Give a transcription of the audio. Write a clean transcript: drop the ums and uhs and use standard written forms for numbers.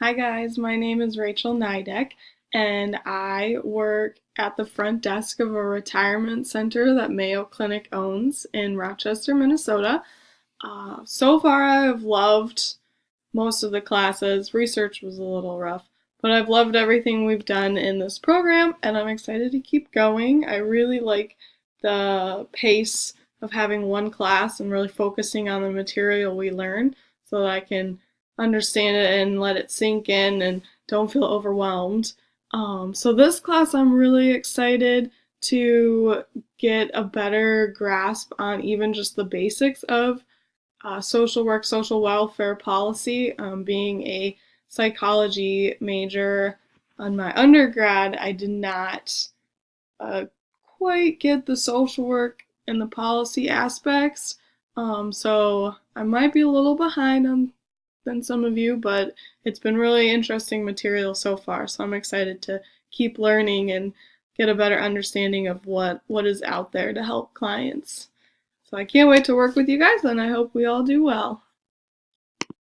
Hi guys, my name is Rachel Nidek and I work at the front desk of a retirement center that Mayo Clinic owns in Rochester, Minnesota. So far I've loved most of the classes. Research was a little rough, but I've loved everything we've done in this program and I'm excited to keep going. I really like the pace of having one class and really focusing on the material we learn so that I can understand it and let it sink in and don't feel overwhelmed. So this class I'm really excited to get a better grasp on even just the basics of social work, social welfare policy. Being a psychology major on my undergrad, I did not uh, quite get the social work and the policy aspects. So I might be a little behind on than some of you, but it's been really interesting material so far. So I'm excited to keep learning and get a better understanding of what is out there to help clients. So I can't wait to work with you guys, and I hope we all do well.